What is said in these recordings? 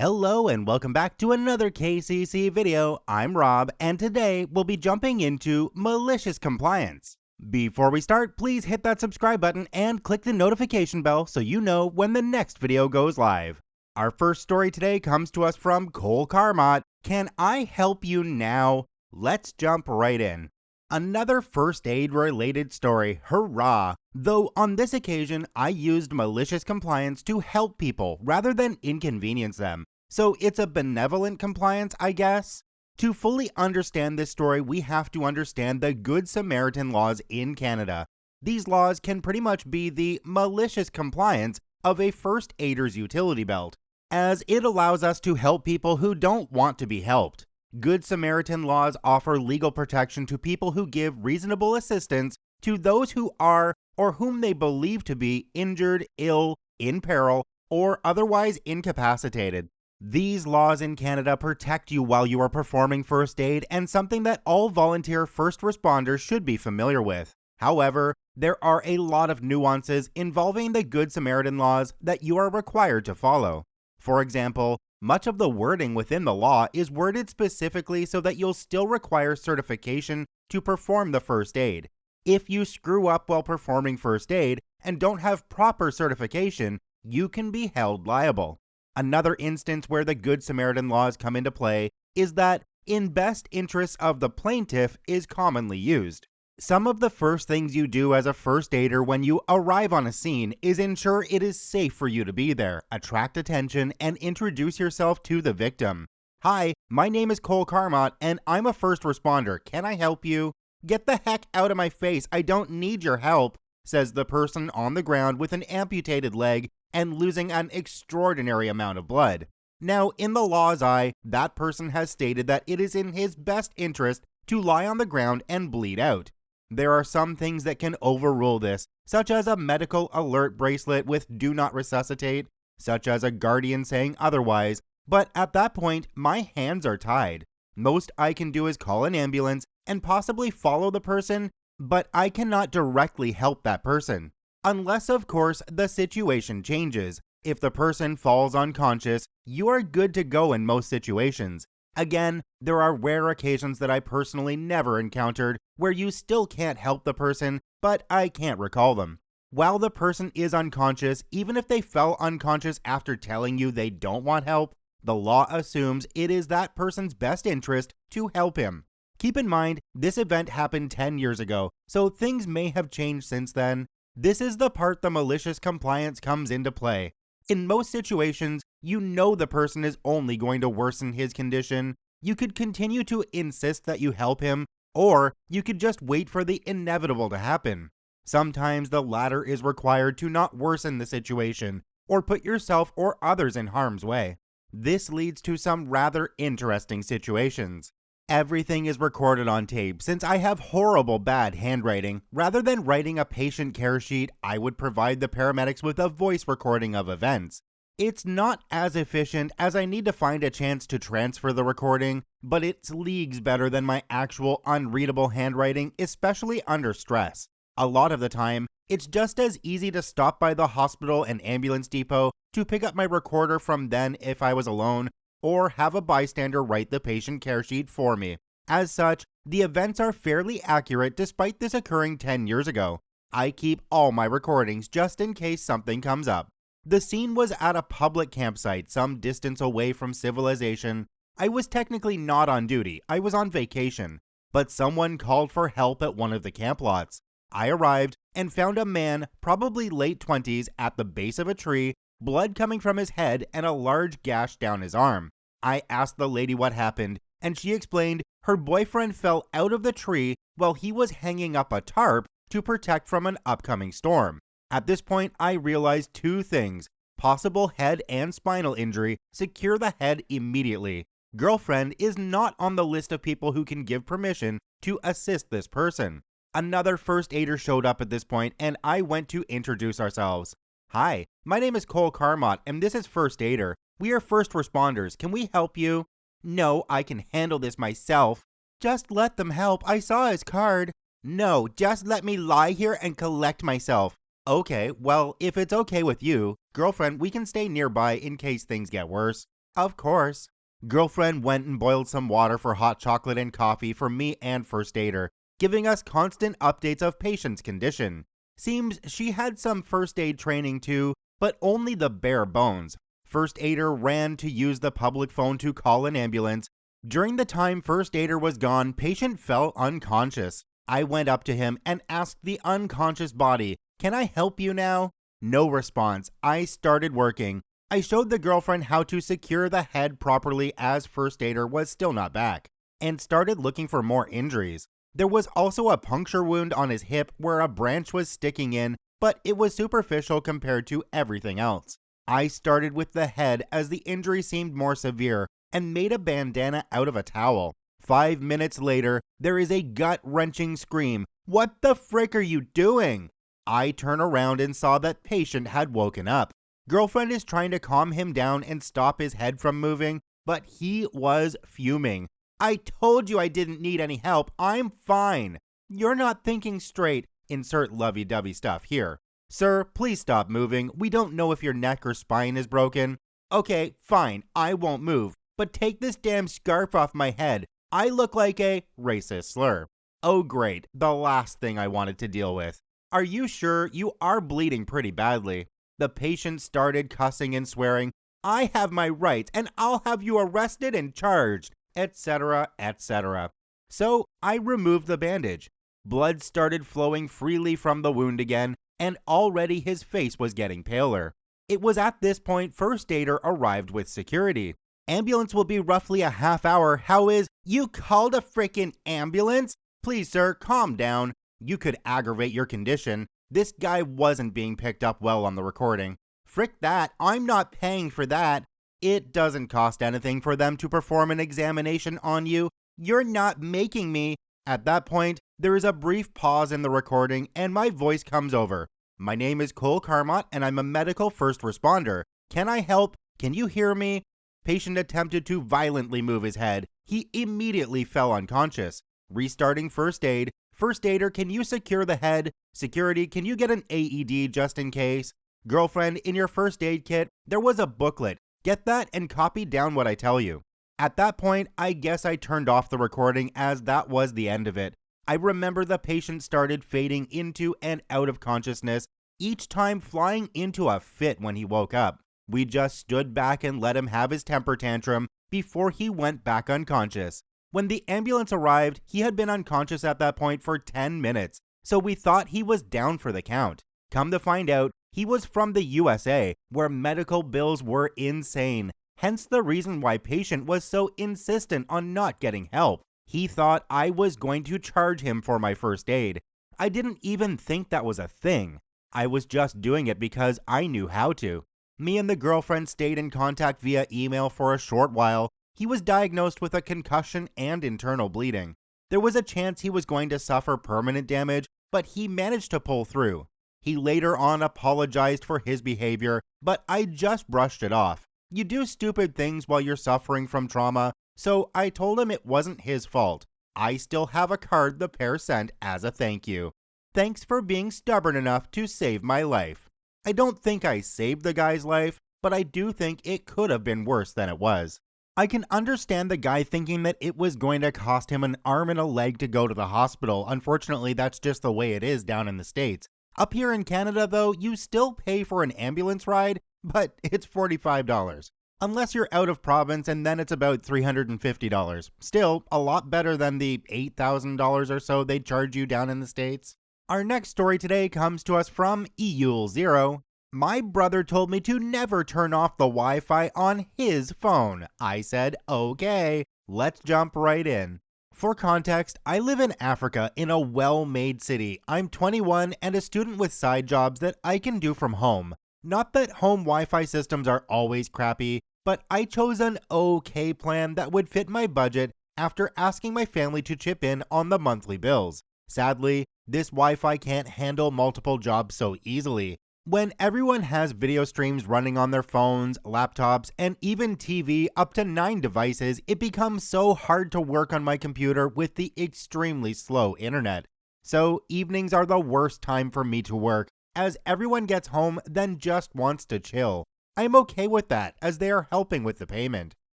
Hello and welcome back to another KCC video. I'm Rob and today we'll be jumping into Malicious Compliance. Before we start, please hit that subscribe button and click the notification bell so you know when the next video goes live. Our first story today comes to us from Cole Carmot. Can I help you now? Let's jump right in. Another first aid related story, hurrah! Though on this occasion, I used malicious compliance to help people rather than inconvenience them. So it's a benevolent compliance, I guess? To fully understand this story, we have to understand the Good Samaritan laws in Canada. These laws can pretty much be the malicious compliance of a first aider's utility belt, as it allows us to help people who don't want to be helped. Good Samaritan laws offer legal protection to people who give reasonable assistance to those who are or whom they believe to be injured, ill, in peril, or otherwise incapacitated. These laws in Canada protect you while you are performing first aid and something that all volunteer first responders should be familiar with. However, there are a lot of nuances involving the Good Samaritan laws that you are required to follow. For example, much of the wording within the law is worded specifically so that you'll still require certification to perform the first aid. If you screw up while performing first aid and don't have proper certification, you can be held liable. Another instance where the Good Samaritan laws come into play is that in best interests of the plaintiff is commonly used. Some of the first things you do as a first aider when you arrive on a scene is ensure it is safe for you to be there, attract attention, and introduce yourself to the victim. Hi, my name is Cole Carmot, and I'm a first responder. Can I help you? Get the heck out of my face, I don't need your help, says the person on the ground with an amputated leg and losing an extraordinary amount of blood. Now, in the law's eye, that person has stated that it is in his best interest to lie on the ground and bleed out. There are some things that can overrule this, such as a medical alert bracelet with do not resuscitate, such as a guardian saying otherwise, but at that point, my hands are tied. Most I can do is call an ambulance and possibly follow the person, but I cannot directly help that person. Unless, of course, the situation changes. If the person falls unconscious, you are good to go in most situations. Again, there are rare occasions that I personally never encountered where you still can't help the person, but I can't recall them. While the person is unconscious, even if they fell unconscious after telling you they don't want help, the law assumes it is that person's best interest to help him. Keep in mind, this event happened 10 years ago, so things may have changed since then. This is the part the malicious compliance comes into play. In most situations, you know the person is only going to worsen his condition. You could continue to insist that you help him, or you could just wait for the inevitable to happen. Sometimes the latter is required to not worsen the situation, or put yourself or others in harm's way. This leads to some rather interesting situations. Everything is recorded on tape. Since I have horrible bad handwriting, rather than writing a patient care sheet, I would provide the paramedics with a voice recording of events. It's not as efficient as I need to find a chance to transfer the recording, but it's leagues better than my actual unreadable handwriting, especially under stress. A lot of the time, it's just as easy to stop by the hospital and ambulance depot to pick up my recorder from then if I was alone, or have a bystander write the patient care sheet for me. As such, the events are fairly accurate despite this occurring 10 years ago. I keep all my recordings just in case something comes up. The scene was at a public campsite some distance away from civilization. I was technically not on duty, I was on vacation, but someone called for help at one of the camp lots. I arrived and found a man, probably late 20s, at the base of a tree, blood coming from his head and a large gash down his arm. I asked the lady what happened, and she explained her boyfriend fell out of the tree while he was hanging up a tarp to protect from an upcoming storm. At this point, I realized two things: possible head and spinal injury, secure the head immediately. Girlfriend is not on the list of people who can give permission to assist this person. Another first aider showed up at this point, and I went to introduce ourselves. Hi, my name is Cole Carmot, and this is First Aider. We are first responders. Can we help you? No, I can handle this myself. Just let them help. I saw his card. No, just let me lie here and collect myself. Okay, well, if it's okay with you, girlfriend, we can stay nearby in case things get worse. Of course. Girlfriend went and boiled some water for hot chocolate and coffee for me and first aider, giving us constant updates of patient's condition. Seems she had some first aid training too, but only the bare bones. First aider ran to use the public phone to call an ambulance. During the time first aider was gone, patient fell unconscious. I went up to him and asked the unconscious body, "Can I help you now?" No response. I started working. I showed the girlfriend how to secure the head properly as first aider was still not back, and started looking for more injuries. There was also a puncture wound on his hip where a branch was sticking in, but it was superficial compared to everything else. I started with the head as the injury seemed more severe and made a bandana out of a towel. 5 minutes later, there is a gut-wrenching scream. "What the frick are you doing?" I turn around and saw that patient had woken up. Girlfriend is trying to calm him down and stop his head from moving, but he was fuming. "I told you I didn't need any help. I'm fine." "You're not thinking straight." Insert lovey-dovey stuff here. "Sir, please stop moving. We don't know if your neck or spine is broken." "Okay, fine. I won't move. But take this damn scarf off my head. I look like a racist slur." Oh great, the last thing I wanted to deal with. "Are you sure? You are bleeding pretty badly." The patient started cussing and swearing. "I have my rights and I'll have you arrested and charged," etc., etc. So I removed the bandage. Blood started flowing freely from the wound again, and already his face was getting paler. It was at this point first aider arrived with security. "Ambulance will be roughly a half hour. How is—" "You called a frickin' ambulance? Please, sir, calm down. You could aggravate your condition." This guy wasn't being picked up well on the recording. "Frick that, I'm not paying for that." "It doesn't cost anything for them to perform an examination on you. You're not making me." At that point, there is a brief pause in the recording and my voice comes over. "My name is Cole Carmot and I'm a medical first responder. Can I help? Can you hear me?" Patient attempted to violently move his head. He immediately fell unconscious. Restarting first aid. "First aider, can you secure the head? Security, can you get an AED just in case?" "Girlfriend, in your first aid kit, there was a booklet. Get that and copy down what I tell you." At that point, I guess I turned off the recording as that was the end of it. I remember the patient started fading into and out of consciousness, each time flying into a fit when he woke up. We just stood back and let him have his temper tantrum before he went back unconscious. When the ambulance arrived, he had been unconscious at that point for 10 minutes, so we thought he was down for the count. Come to find out, he was from the USA, where medical bills were insane, hence the reason why patient was so insistent on not getting help. He thought I was going to charge him for my first aid. I didn't even think that was a thing. I was just doing it because I knew how to. Me and the girlfriend stayed in contact via email for a short while. He was diagnosed with a concussion and internal bleeding. There was a chance he was going to suffer permanent damage, but he managed to pull through. He later on apologized for his behavior, but I just brushed it off. You do stupid things while you're suffering from trauma, so I told him it wasn't his fault. I still have a card the pair sent as a thank you. "Thanks for being stubborn enough to save my life." I don't think I saved the guy's life, but I do think it could have been worse than it was. I can understand the guy thinking that it was going to cost him an arm and a leg to go to the hospital. Unfortunately, that's just the way it is down in the States. Up here in Canada, though, you still pay for an ambulance ride, but it's $45. Unless you're out of province, and then it's about $350. Still, a lot better than the $8,000 or so they charge you down in the States. Our next story today comes to us from EUL0. "My brother told me to never turn off the Wi-Fi on his phone." I said, okay, let's jump right in. For context, I live in Africa in a well-made city. I'm 21 and a student with side jobs that I can do from home. Not that home Wi-Fi systems are always crappy, but I chose an okay plan that would fit my budget after asking my family to chip in on the monthly bills. Sadly, this Wi-Fi can't handle multiple jobs so easily. When everyone has video streams running on their phones, laptops, and even TV up to 9 devices, it becomes so hard to work on my computer with the extremely slow internet. So evenings are the worst time for me to work, as everyone gets home then just wants to chill. I'm okay with that as they are helping with the payment.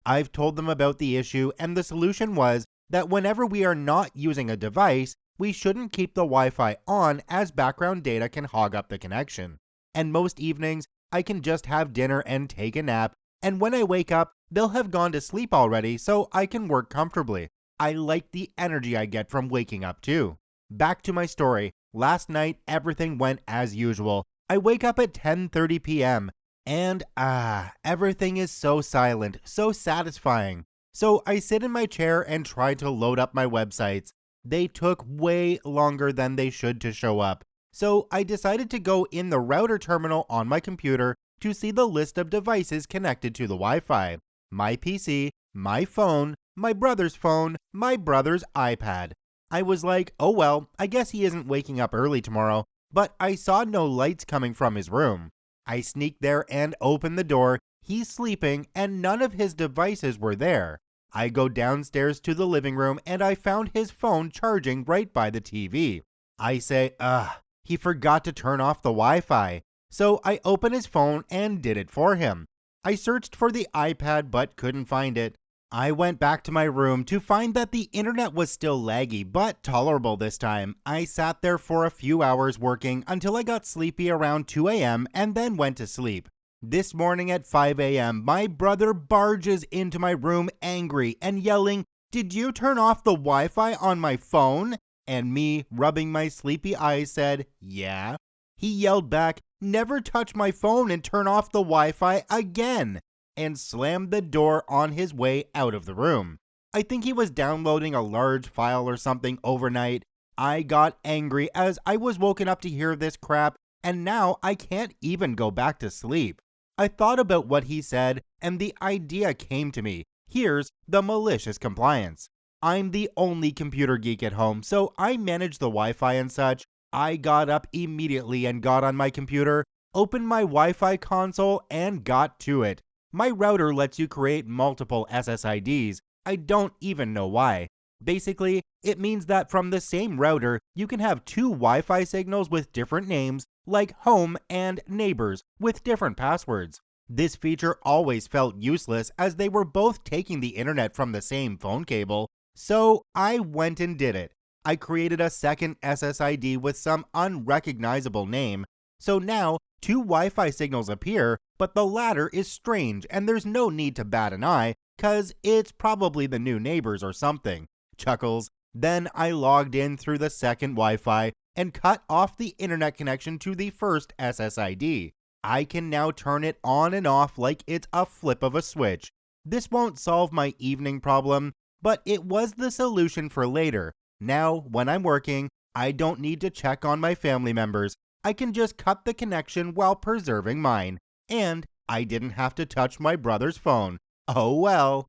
I've told them about the issue, and the solution was that whenever we are not using a device, we shouldn't keep the Wi-Fi on as background data can hog up the connection. And most evenings, I can just have dinner and take a nap, and when I wake up, they'll have gone to sleep already so I can work comfortably. I like the energy I get from waking up too. Back to my story. Last night, everything went as usual. I wake up at 10:30 p.m. and everything is so silent, so satisfying. So I sit in my chair and try to load up my websites. They took way longer than they should to show up. So I decided to go in the router terminal on my computer to see the list of devices connected to the Wi-Fi. My PC, my phone, my brother's phone, my brother's iPad. I was like, oh well, I guess he isn't waking up early tomorrow, but I saw no lights coming from his room. I sneaked there and opened the door. He's sleeping and none of his devices were there. I go downstairs to the living room and I found his phone charging right by the TV. I say, he forgot to turn off the Wi-Fi. So I opened his phone and did it for him. I searched for the iPad but couldn't find it. I went back to my room to find that the internet was still laggy but tolerable this time. I sat there for a few hours working until I got sleepy around 2 a.m. and then went to sleep. This morning at 5 a.m., my brother barges into my room angry and yelling, "Did you turn off the Wi-Fi on my phone?" And me, rubbing my sleepy eyes, said, "Yeah." He yelled back, "Never touch my phone and turn off the Wi-Fi again," and slammed the door on his way out of the room. I think he was downloading a large file or something overnight. I got angry as I was woken up to hear this crap, and now I can't even go back to sleep. I thought about what he said, and the idea came to me. Here's the malicious compliance. I'm the only computer geek at home, so I manage the Wi-Fi and such. I got up immediately and got on my computer, opened my Wi-Fi console, and got to it. My router lets you create multiple SSIDs. I don't even know why. Basically, it means that from the same router, you can have two Wi-Fi signals with different names, like home and neighbors, with different passwords. This feature always felt useless as they were both taking the internet from the same phone cable, so I went and did it. I created a second SSID with some unrecognizable name, so now two Wi-Fi signals appear, but the latter is strange and there's no need to bat an eye, cause it's probably the new neighbors or something. Chuckles. Then I logged in through the second Wi-Fi and cut off the internet connection to the first SSID. I can now turn it on and off like it's a flip of a switch. This won't solve my evening problem, but it was the solution for later. Now, when I'm working, I don't need to check on my family members. I can just cut the connection while preserving mine. And I didn't have to touch my brother's phone. Oh well.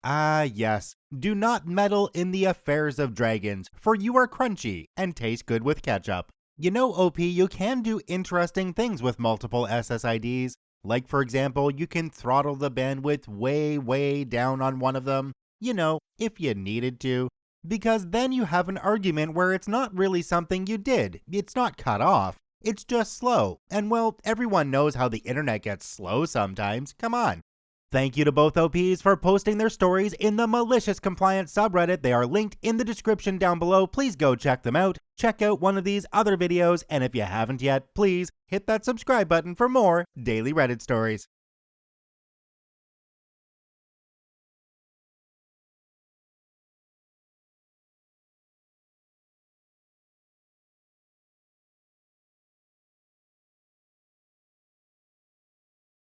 Yes. Do not meddle in the affairs of dragons, for you are crunchy and taste good with ketchup. You know, OP, you can do interesting things with multiple SSIDs. Like, for example, you can throttle the bandwidth way down on one of them. You know, if you needed to. Because then you have an argument where it's not really something you did. It's not cut off. It's just slow. And well, everyone knows how the internet gets slow sometimes. Come on. Thank you to both OPs for posting their stories in the Malicious Compliance subreddit. They are linked in the description down below. Please go check them out. Check out one of these other videos. And if you haven't yet, please hit that subscribe button for more daily Reddit stories.